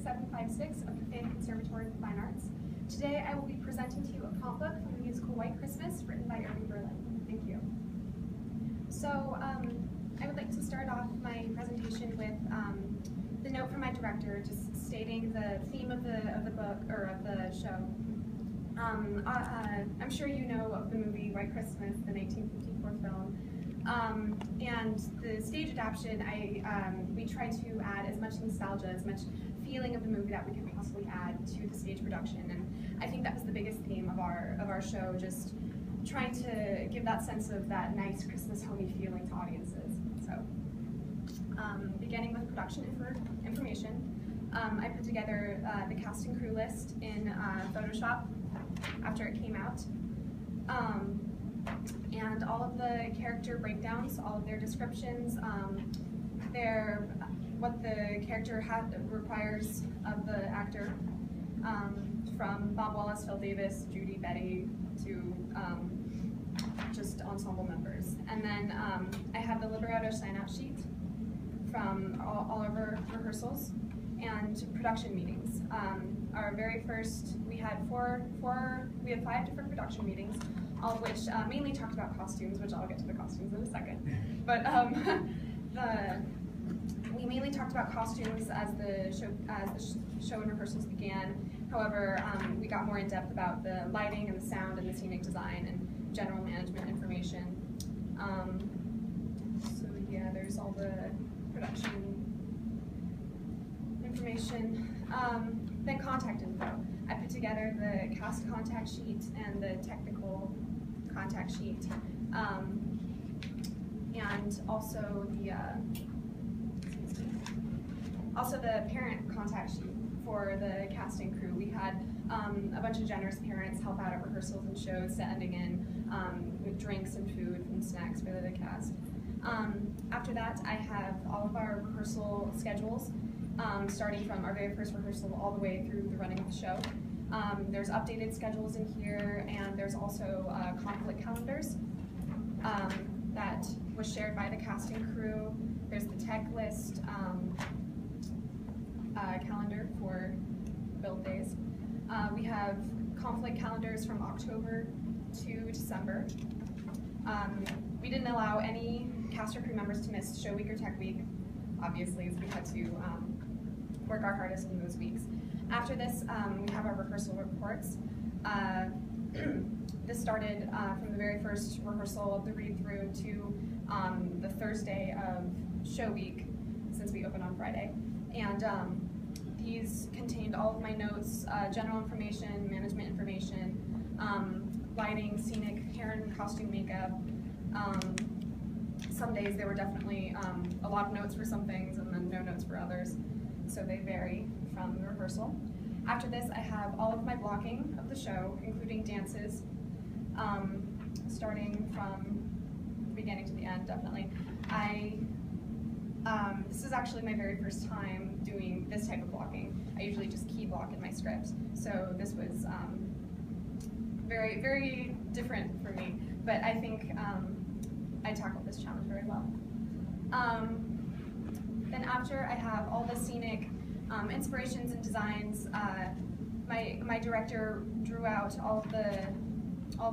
756 of the Thespian Conservatory of Fine Arts. Today I will be presenting to you a prompt book from the musical White Christmas, written by Friel. Thank you. So I would like to start off my presentation with the note from my director, just stating the theme of the book, or of the show. I'm sure you know of the movie White Christmas, the 1954 film. And the stage adaptation, we try to add as much nostalgia, as much feeling of the movie that we can possibly add to the stage production. And I think that was the biggest theme of our show, just trying to give that sense of that nice Christmas homey feeling to audiences. So, beginning with production information, I put together the cast and crew list in Photoshop after it came out. And all of the character breakdowns, all of their descriptions, what the character requires of the actor, from Bob Wallace, Phil Davis, Judy, Betty, to just ensemble members. And then I have the libretto sign-out sheet from all of our rehearsals and production meetings. Our very first, we had 5 different production meetings, all of which mainly talked about costumes, which I'll get to the costumes in a second. But we mainly talked about costumes as the show and rehearsals began. However, we got more in depth about the lighting and the sound and the scenic design and general management information. So yeah, there's all the production information. Then contact info. I put together the cast contact sheet and the technical contact sheet, and also the parent contact sheet for the cast and crew. We had a bunch of generous parents help out at rehearsals and shows, sending in with drinks and food and snacks for the cast. After that, I have all of our rehearsal schedules, starting from our very first rehearsal all the way through the running of the show. There's updated schedules in here, and there's also conflict calendars that was shared by the cast and crew. There's the tech list calendar for build days. We have conflict calendars from October to December. We didn't allow any cast or crew members to miss show week or tech week, obviously, as we had to work our hardest in those weeks. After this, we have our rehearsal reports. This started from the very first rehearsal of the read-through to the Thursday of show week, since we open on Friday. And these contained all of my notes, general information, management information, lighting, scenic, hair and costume makeup. Some days there were definitely a lot of notes for some things and then no notes for others, so they vary from the rehearsal. After this, I have all of my blocking of the show, including dances, starting from the beginning to the end, definitely. This is actually my very first time doing this type of blocking. I usually just key block in my script, so this was very, very different for me, but I think I tackled this challenge very well. Then after, I have all the scenic inspirations and designs. My director drew out all of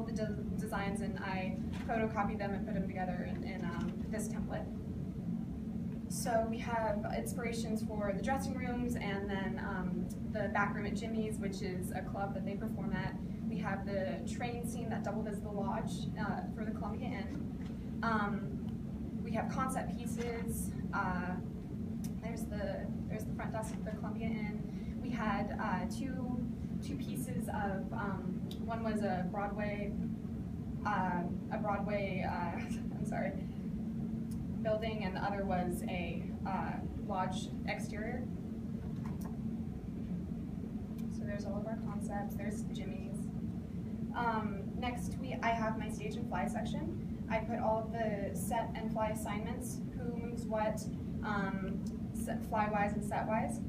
the designs, and I photocopied them and put them together in this template. So we have inspirations for the dressing rooms, and then the back room at Jimmy's, which is a club that they perform at. We have the train scene that doubled as the lodge for the Columbia Inn. We have concept pieces. There's the front desk of the Columbia Inn. We had two pieces of, one was a Broadway building, and the other was a lodge exterior. So there's all of our concepts. There's Jimmy's. Next, I have my stage and fly section. I put all of the set and fly assignments, who moves what, fly-wise and set-wise,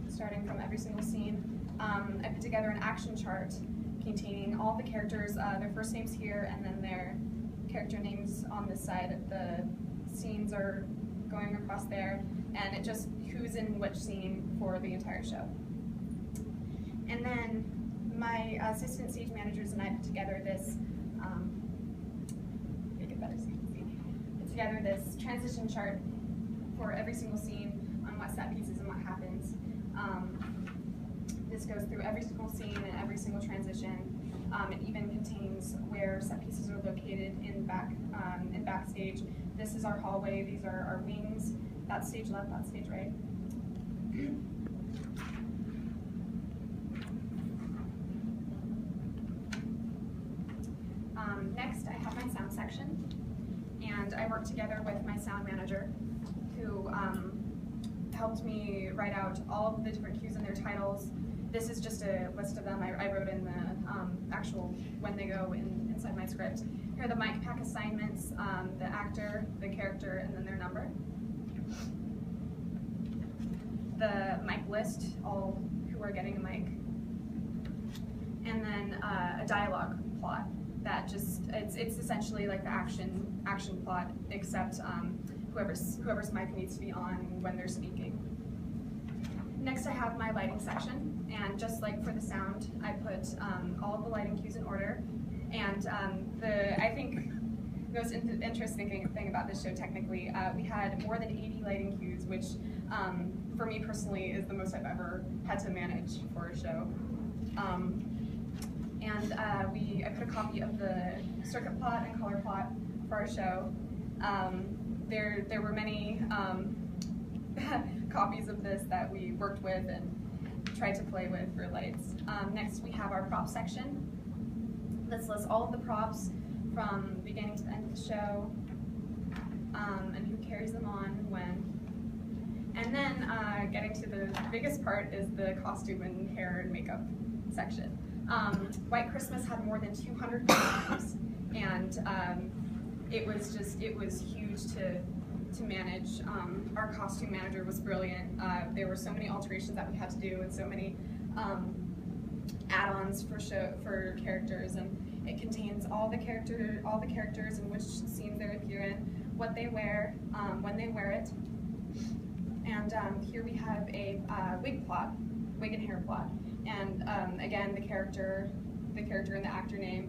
starting from every single scene. I put together an action chart containing all the characters, their first names here, and then their character names on this side. The scenes are going across there, and it just who's in which scene for the entire show. And then my assistant stage managers and I put together this, make it better so you can see, put together this transition chart for every single scene on what set pieces and what happens. This goes through every single scene and every single transition. It even contains where set pieces are located in backstage. This is our hallway, these are our wings. That's stage left, that's stage right. Next, I have my sound section, and I work together with my sound manager, who helped me write out all of the different cues and their titles. This is just a list of them. I wrote in the actual when they go inside my script. Here are the mic pack assignments, the actor, the character, and then their number. The mic list, all who are getting a mic. And then a dialogue plot that just, it's essentially like the action plot, except whoever's mic needs to be on when they're speaking. Next, I have my lighting section, and just like for the sound, I put all of the lighting cues in order. And I think the most interesting thing about this show, technically, we had more than 80 lighting cues, which for me personally is the most I've ever had to manage for a show. I put a copy of the circuit plot and color plot for our show. There were many copies of this that we worked with and tried to play with for lights. Next, we have our prop section. This lists all of the props from beginning to the end of the show, and who carries them on and when. And then getting to the biggest part is the costume and hair and makeup section. White Christmas had more than 200 costumes, and it was huge to manage. Our costume manager was brilliant. There were so many alterations that we had to do, and so many add-ons for characters, and it contains all the characters and which scenes they appear in, what they wear, when they wear it. And here we have a wig and hair plot, and again the character and the actor name,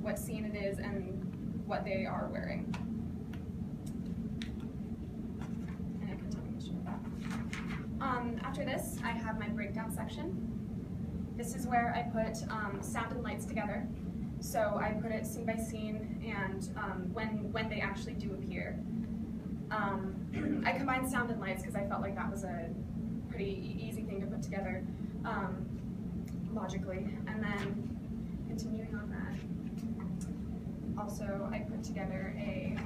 what scene it is, and what they are wearing. And I continue to show that. After this, I have my breakdown section. This is where I put sound and lights together. So I put it scene by scene and when they actually do appear. I combined sound and lights because I felt like that was a pretty easy thing to put together logically. And then continuing on that, also I put together a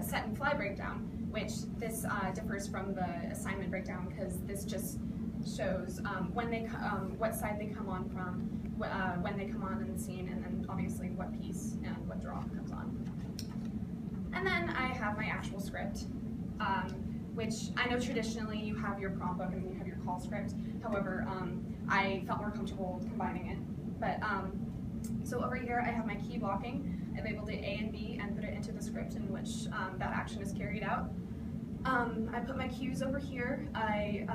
set and fly breakdown, which this differs from the assignment breakdown because this just shows when they what side they come on from, when they come on in the scene, and then obviously what piece and what draw comes on. And then I have my actual script, which I know traditionally you have your prompt book and then you have your call script. However, I felt more comfortable combining it. But so over here I have my key blocking. I labeled it A and B and put it into the script in which that action is carried out. I put my cues over here. I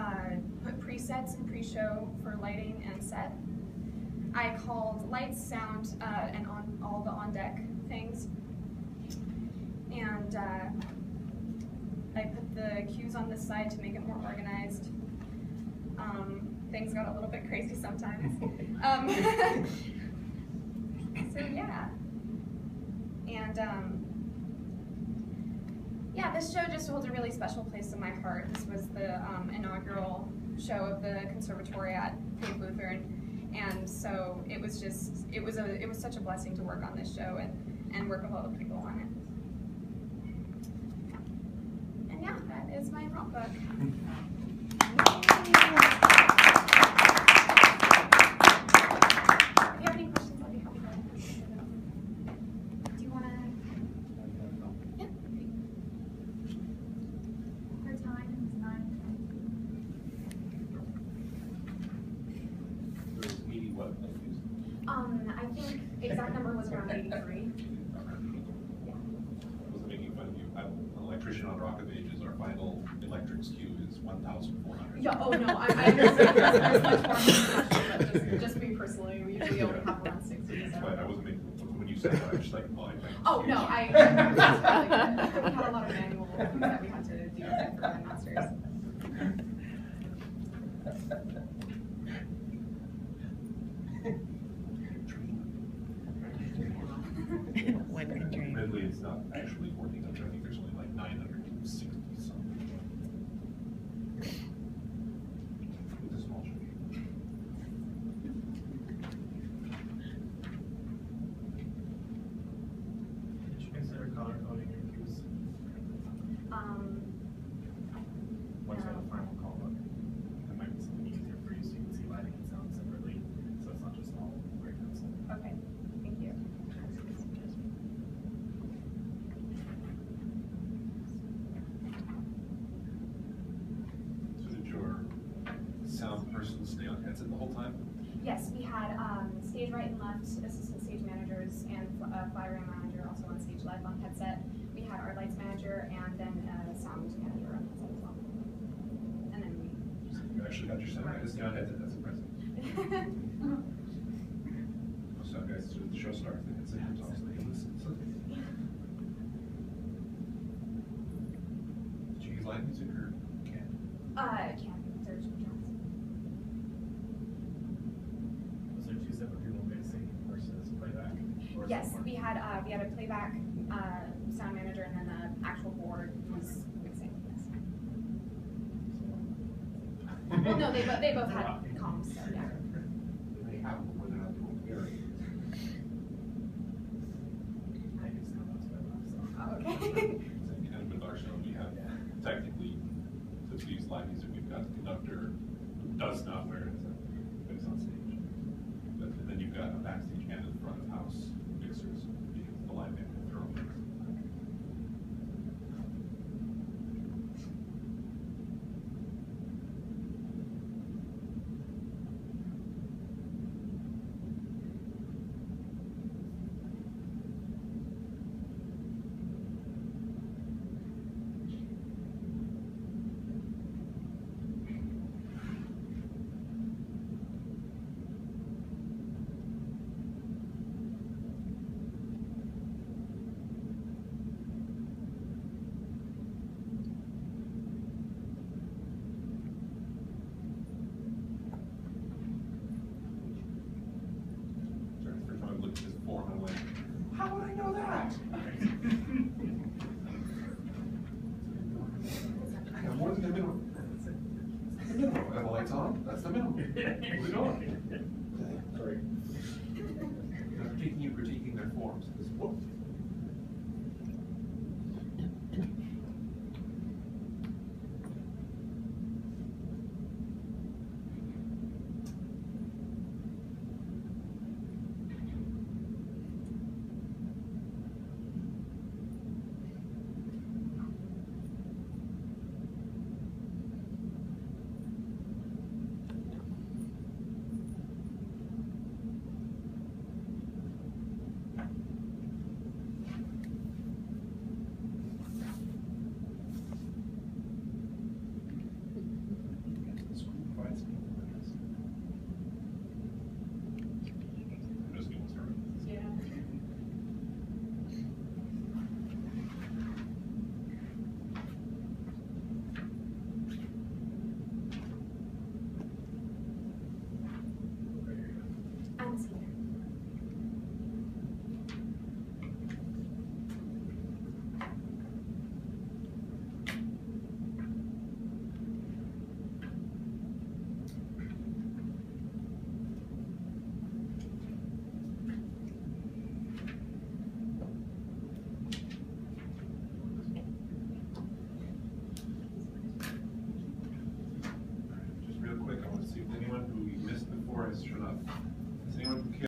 put presets and pre-show for lighting and set. I called lights, sound, and all the on-deck things. And I put the cues on this side to make it more organized. Things got a little bit crazy sometimes. So yeah. And yeah, this show just holds a really special place in my heart. This was the inaugural show of the conservatory at Faith Lutheran, and so it was such a blessing to work on this show and work with all the people on it. And yeah, that is my prompt book. If you have any questions, I'll be happy to answer them. Do you want to? Yeah. Her time is 9. There was 80 what? I think exact number was around 83. Was it making on Rock of Ages, our final electrics queue is 1,400. Yeah, oh no, I understand there's much more discussion, but just me personally, we usually only have around 60. That's why I wasn't making, when you said that, I was just like, oh, I think. Oh, no, that's really good. We had a lot of manual things that we had to do for grandmasters. One can dream. Admittedly, it's not actually 1,400. I think there's only like 960 something. It's a small church. Did you consider color coding your cues? Once you have a final call book, that might be something easier for you so you can see lighting and sound separately, so it's not just all great pencil. Okay, thank you. So did your sound person stay on headset the whole time? Yes, we had stage right and left assistant stage managers and fly room manager also on stage live on headset. We had our lights manager and then sound manager on headset as well. And then we You actually got your sound guys stay on headset. That's impressive. Most sound guys, as soon as the show starts, they can say themselves. They can listen. So. Did you use live music or can't? Can't. There's no chance. Was there two separate people mixing versus playback? Or is it Yes, more- we had a playback sound manager and then the actual board was mixing. Yes. Well, no, they both had comms, so yeah. They have them where they're not doing hearing. I use sound outside of that, so. Oh, okay. And with our show, we have technically, since we use live music, we've got the conductor who does not wear it, but it's on stage. But then you've got a backstage and in front of house mixers, because the live band can throw mix. Sorry, the first time I looked at this form, I'm like, how would I know that? I got more than the minimum. The minimum. Are the lights on? That's the minimum. Where's it going? Sorry. They're critiquing their forms. Whoop.